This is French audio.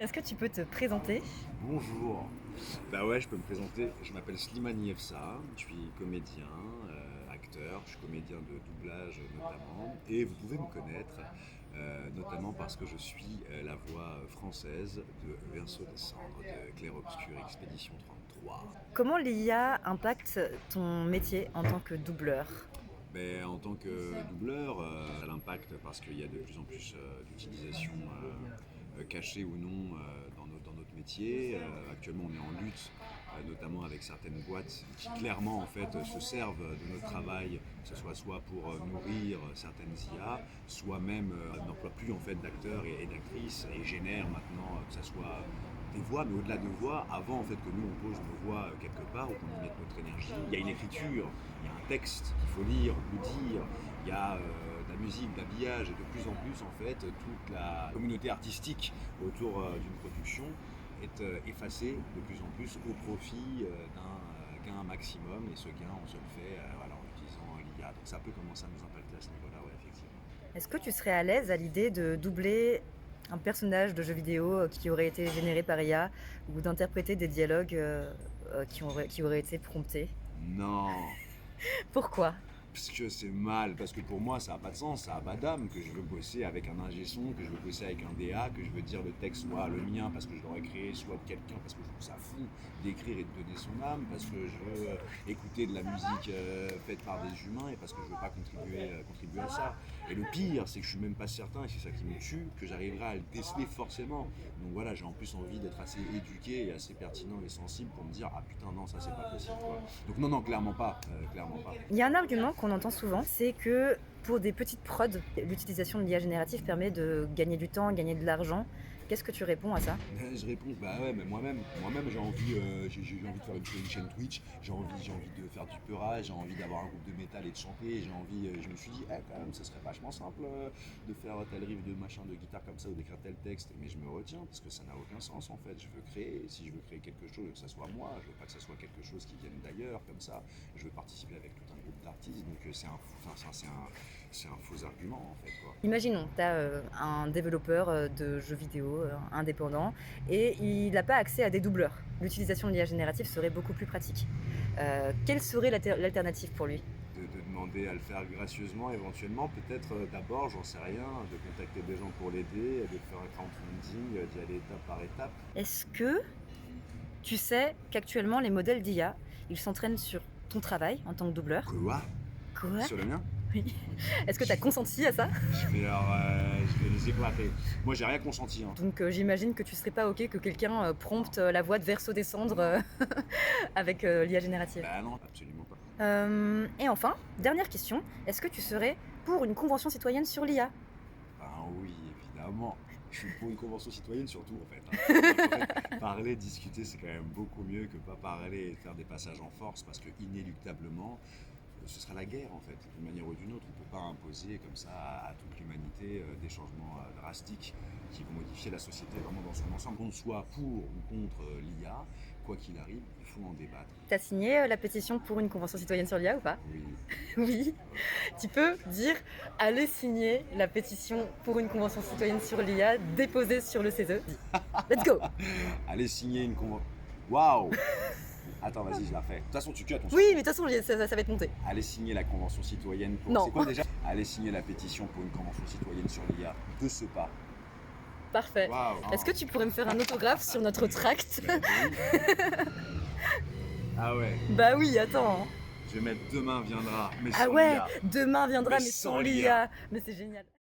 Est-ce que tu peux te présenter? Bonjour. Bah ouais, je peux me présenter. Je m'appelle Slimani Efsa, je suis comédien, acteur, je suis comédien de doublage notamment. Et vous pouvez me connaître notamment parce que je suis la voix française de Verseau des Cendres de Clair Obscur Expédition 33. Comment l'IA impacte ton métier en tant que doubleur? Mais en tant que doubleur, ça l'impacte parce qu'il y a de plus en plus d'utilisation cachée ou non dans notre métier. Actuellement, on est en lutte, notamment avec certaines boîtes qui clairement en fait se servent de notre travail, que ce soit pour nourrir certaines IA, soit même n'emploient plus en fait d'acteurs et d'actrices et génèrent maintenant que ce soit des voix, mais au-delà de voix, avant en fait que nous on pose nos voix quelque part ou qu'on y mette notre énergie, il y a une écriture, il y a un texte qu'il faut lire ou dire, il y a de la musique, de l'habillage et de plus en plus en fait toute la communauté artistique autour d'une production est effacée de plus en plus au profit d'un gain maximum et ce gain on se le fait voilà, en utilisant l'IA. Donc ça peut commencer à nous impacter à ce niveau-là, ouais, effectivement. Est-ce que tu serais à l'aise à l'idée de doubler un personnage de jeu vidéo qui aurait été généré par IA ou d'interpréter des dialogues qui auraient été promptés? Non, Pourquoi? parce que c'est mal, parce que pour moi ça n'a pas de sens, ça n'a pas d'âme, que je veux bosser avec un ingé son, que je veux bosser avec un DA, que je veux dire le texte soit le mien parce que je l'aurais créé, soit de quelqu'un parce que je trouve ça fou d'écrire et de donner son âme, parce que je veux écouter de la musique faite par des humains et parce que je veux pas contribuer à ça. Et le pire, c'est que je suis même pas certain, et c'est ça qui me tue, que j'arriverai à le déceler forcément. Donc voilà, j'ai en plus envie d'être assez éduqué et assez pertinent et sensible pour me dire ah putain non, ça c'est pas possible quoi. Donc non, non, clairement pas, clairement pas. Il y a un argument qu'on entend souvent, c'est que pour des petites prods, l'utilisation de l'IA générative permet de gagner du temps, gagner de l'argent. Qu'est-ce que tu réponds à ça? Je réponds, bah ouais, mais moi-même j'ai envie, j'ai envie de faire une chaîne Twitch, j'ai envie de faire du peurage, j'ai envie d'avoir un groupe de métal et de chanter, j'ai envie, je me suis dit, quand même, ça serait vachement simple de faire tel riff de machin de guitare comme ça ou d'écrire tel texte, mais je me retiens parce que ça n'a aucun sens en fait. Je veux créer, si je veux créer quelque chose, que ça soit moi, je veux pas que ça soit quelque chose qui vienne d'ailleurs comme ça. Je veux participer avec tout un groupe d'artistes, donc c'est un faux argument en fait quoi. Imaginons, tu as un développeur de jeux vidéo indépendant et il n'a pas accès à des doubleurs. L'utilisation de l'IA générative serait beaucoup plus pratique. Quelle serait l'alternative pour lui? De demander à le faire gracieusement éventuellement, peut-être d'abord, j'en sais rien, de contacter des gens pour l'aider, de faire un crowdfunding, d'y aller étape par étape. Est-ce que tu sais qu'actuellement les modèles d'IA, ils s'entraînent sur ton travail en tant que doubleur? Quoi? Quoi? Sur le mien? Oui. Est-ce que tu as consenti à ça? Je vais les éclater. Moi j'ai rien consenti. Hein. Donc j'imagine que tu serais pas ok que quelqu'un prompte la voix de Verseau descendre avec l'IA générative. Bah non, absolument pas. Et enfin, dernière question, est-ce que tu serais pour une convention citoyenne sur l'IA? Ben oui, évidemment. Je suis pour une convention citoyenne surtout en fait. Hein. Parler, discuter, c'est quand même beaucoup mieux que pas parler et faire des passages en force parce que inéluctablement, ce sera la guerre en fait. D'une manière ou d'une autre, on ne peut pas imposer comme ça à toute l'humanité des changements drastiques qui vont modifier la société vraiment dans son ensemble. Qu'on soit pour ou contre l'IA, quoi qu'il arrive, il faut en débattre. T'as signé la pétition pour une convention citoyenne sur l'IA ou pas? Oui. Oui. Tu peux dire allez signer la pétition pour une convention citoyenne sur l'IA déposée sur le CESE. Let's go. Allez signer une convention. Waouh. Attends, vas-y, je la refais. De toute façon, tu cut, on s'en Oui, fout. mais de toute façon, ça va être monté. Allez signer la convention citoyenne pour. Non. C'est quoi déjà? Allez signer la pétition pour une convention citoyenne sur l'IA de ce pas. Parfait. Waouh. Est-ce que tu pourrais me faire un autographe sur notre tract? Bah, oui. Ah ouais. Bah oui, attends. Je vais mettre demain viendra. Mais Ah sans ouais, l'IA. demain viendra Mais mais sans sans l'IA. l'IA. Mais c'est génial.